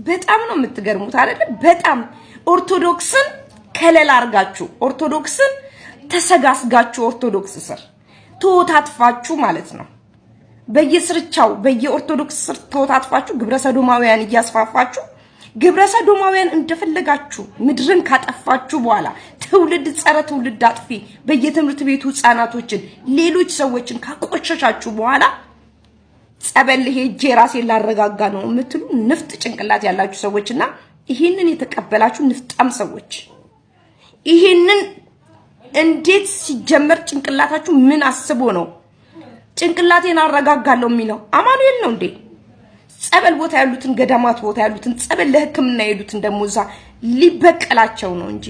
በጣም ነው የምትገርሙት አይደል? በጣም ኦርቶዶክስን ከለላ አርጋችሁ ኦርቶዶክስን ተሰጋስጋችሁ ኦርቶዶክስ ስር ተወታትፋችሁ ማለት ነው። በየስርቻው በየኦርቶዶክስ ስር ተወታትፋችሁ ግብረሰዶማውያን እያስፋፋችሁ ግብረሰዶማውያን እንደፈለጋችሁ ምድርን ካጠፋችሁ በኋላ ትውልድ ጸረ ትውልድ አጥፊ በየትምህርት ቤቱ ህፃናቶችን ሌሎች ሰዎችን ካቆሸሻችሁ በኋላ ጸበል ሄጄ ራሴን ላረጋጋ ነው የምትሉ ንፍጥ ጭንቅላት ያላችሁ ሰዎችና ይሄንን የተቀበላችሁ ንፍጣም ሰዎች ይሄንን እንዴት ሲጀመር ጭንቅላታችሁ ምን አስቦ ነው ጭንቅላቴን አረጋጋለሁ የሚለው? አማኑኤል ነው እንዴ? ጸበል ቦታ ያሉትን ገዳማት ቦታ ያሉትን ጸበል ለህክምና ያሉትን ደሞዛ ሊበቀላቸው ነው እንጂ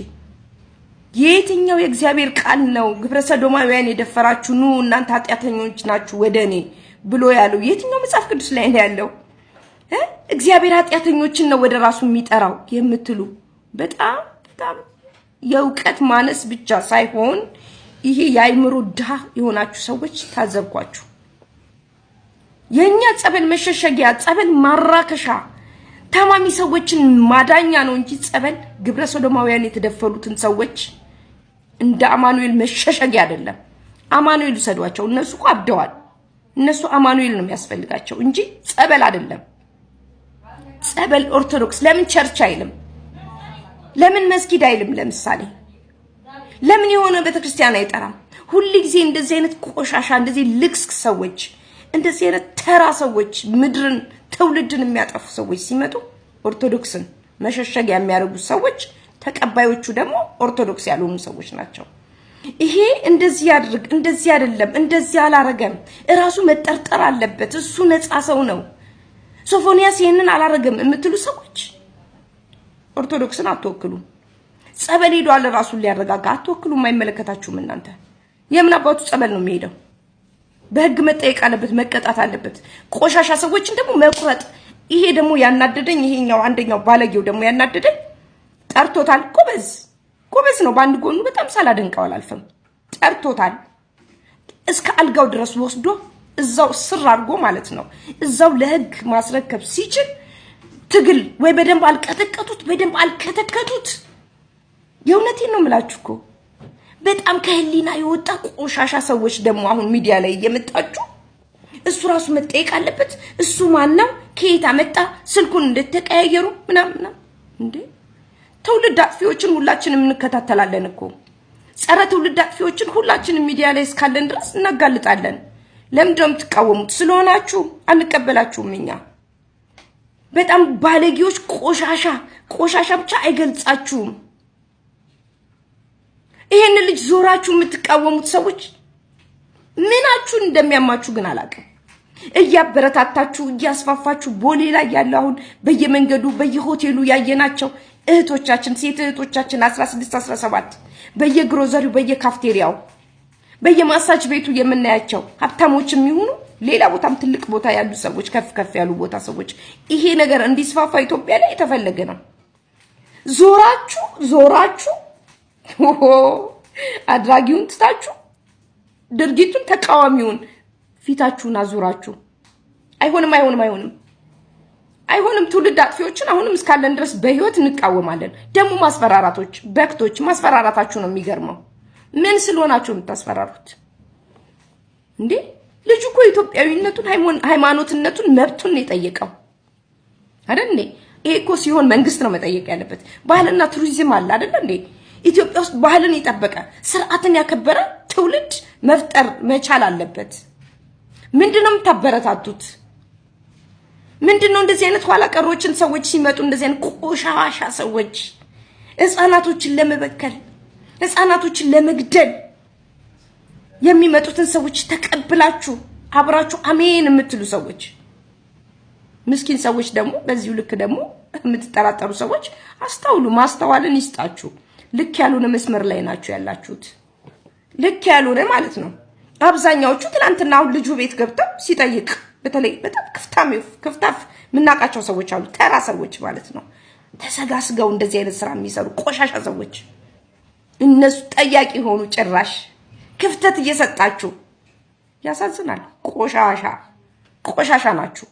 የትኛው የእግዚአብሔር ቃል ነው ግብረሰዶማውያን የደፈራችሁ ኑ እናንተ ኃጢአተኞች ናችሁ ወደኔ ብሎ ያለው? የትኛው መጽሐፍ ቅዱስ ላይ ነው ያለው? እግዚአብሔር ኃጢአተኞችን ነው ወደ ራሱ የሚጠራው የምትሉ በጣም የእውቀት ማነስ ብቻ ሳይሆን ይሄ የአይምሮ ድሃ የሆናችሁ ሰዎች ታዘብኳችሁ። የኛ ጸበል መሸሸጊያ ጸበል ማራከሻ ታማሚ ሰዎችን ማዳኛ ነው እንጂ ጸበል ግብረሰዶማውያን የተደፈሩትን ሰዎች እንደ አማኑኤል መሸሸጊያ አይደለም። አማኑኤል ሰዷቸው እነሱ አብደዋል። እነሱ አማኑኤል ነው የሚያስፈልጋቸው እንጂ ጸበል አይደለም። ጸበል ኦርቶዶክስ ለምን ቸርች አይልም? ለምን መስጊድ አይልም? ለምሳሌ ለምን የሆነ ቤተክርስቲያን አይጠራም? ሁሉ ጊዜ እንደዚህ አይነት ቆሻሻ እንደዚህ ልክስ ሰዎች እንደዚህ አይነት ተራ ሰዎች ምድርን ትውልድን የሚያጠፉ ሰዎች ሲመጡ ኦርቶዶክስን መሸሸጊያ የሚያደርጉ ሰዎች ተቀባዮቹ ደግሞ ኦርቶዶክስ ያልሆኑ ሰዎች ናቸው። ይሄ እንደዚህ ያድርግ እንደዚህ አይደለም እንደዚህ አላረገም እራሱ መጠርጠር አለበት እሱ ነፃ ሰው ነው ሶፎንያስ ይሄንን አላረገም የምትሉ ሰዎች ኦርቶዶክስን አትወክሉ። ጸበል ሄዷል ራሱን ሊያረጋጋ አትወክሉም። አይመለከታችሁም እናንተ። የምን አባቱ ጸበል ነው የሚሄደው? በህግ መጠየቅ አለበት መቀጣት አለበት። ቆሻሻ ሰዎችን ደግሞ መቁረጥ። ይሄ ደግሞ ያናደደኝ ይሄኛው አንደኛው ባለጌው ደግሞ ያናደደኝ ጠርቶታል። ጎበዝ ነው በአንድ ጎኑ በጣም ሳላደንቀው አላልፈም። ጠርቶታል እስከ አልጋው ድረስ ወስዶ እዛው ስር አድርጎ ማለት ነው እዛው ለህግ ማስረከብ ሲችል ትግል ወይ በደንብ አልቀጠቀጡት በደንብ አልከተከቱት። የእውነቴን ነው የምላችሁ እኮ በጣም ከህሊና የወጣ ቆሻሻ ሰዎች ደግሞ አሁን ሚዲያ ላይ እየመጣችሁ እሱ ራሱ መጠየቅ አለበት እሱ ማነው ከየት አመጣ ስልኩን እንደተቀያየሩ ምናምን እንዴ። ትውልድ አጥፊዎችን ሁላችንም እንከታተላለን እኮ ጸረ ትውልድ አጥፊዎችን ሁላችንም ሚዲያ ላይ እስካለን ድረስ እናጋልጣለን። ለምንድነው የምትቃወሙት? ስለሆናችሁ አንቀበላችሁም እኛ። በጣም ባለጌዎች ቆሻሻ ብቻ አይገልጻችሁም። ይሄን ልጅ ዞራችሁ የምትቃወሙት ሰዎች ምናችሁን እንደሚያማችሁ ግን አላውቅም። እያበረታታችሁ እያስፋፋችሁ ቦሌ ላይ ያለው አሁን በየመንገዱ በየሆቴሉ ያየናቸው እህቶቻችን ሴት እህቶቻችን 16 17 በየግሮዘሪው በየካፍቴሪያው በየማሳጅ ቤቱ የምናያቸው ሀብታሞችም ይሁኑ ሌላ ቦታም ትልቅ ቦታ ያሉ ሰዎች ከፍ ያሉ ቦታ ሰዎች ይሄ ነገር እንዲስፋፋ ኢትዮጵያ ላይ የተፈለገ ነው። ዞራችሁ አድራጊውን ትታችሁ ድርጊቱን ተቃዋሚውን ፊታችሁን አዙራችሁ አይሆንም። ትውልድ አጥፊዎችን አሁንም እስካለን ድረስ በህይወት እንቃወማለን። ደግሞ ማስፈራራቶች በክቶች ማስፈራራታችሁ ነው የሚገርመው። ምን ስለሆናችሁ የምታስፈራሩት እንዴ? ልጁ እኮ ኢትዮጵያዊነቱን ሃይማኖትነቱን መብቱን ነው የጠየቀው አይደል እንዴ? ይሄ እኮ ሲሆን መንግስት ነው መጠየቅ ያለበት። ባህልና ቱሪዝም አለ አይደል እንዴ? ኢትዮጵያ ውስጥ ባህልን የጠበቀ ስርዓትን ያከበረ ትውልድ መፍጠር መቻል አለበት። ምንድነው የምታበረታቱት? ምንድነው እንደዚህ አይነት ኋላ ቀሮችን ሰዎች ሲመጡ እንደዚህ አይነት ቆሻሻ ሰዎች ህፃናቶችን ለመበከል ህፃናቶችን ለመግደል የሚመጡትን ሰዎች ተቀብላችሁ አብራችሁ አሜን የምትሉ ሰዎች ምስኪን ሰዎች ደግሞ በዚሁ ልክ ደግሞ የምትጠራጠሩ ሰዎች አስተውሉ። ማስተዋልን ይስጣችሁ። ልክ ያልሆነ መስመር ላይ ናችሁ ያላችሁት። ልክ ያልሆነ ማለት ነው። አብዛኛዎቹ ትናንትና አሁን ልጁ ቤት ገብተው ሲጠይቅ በተለይ በጣም ክፍታፍ ምናቃቸው ሰዎች አሉ። ተራ ሰዎች ማለት ነው። ተሰጋስገው እንደዚህ አይነት ስራ የሚሰሩ ቆሻሻ ሰዎች እነሱ ጠያቂ ሆኑ። ጭራሽ ክፍተት እየሰጣችሁ ያሳዝናል። ቆሻሻ ናችሁ።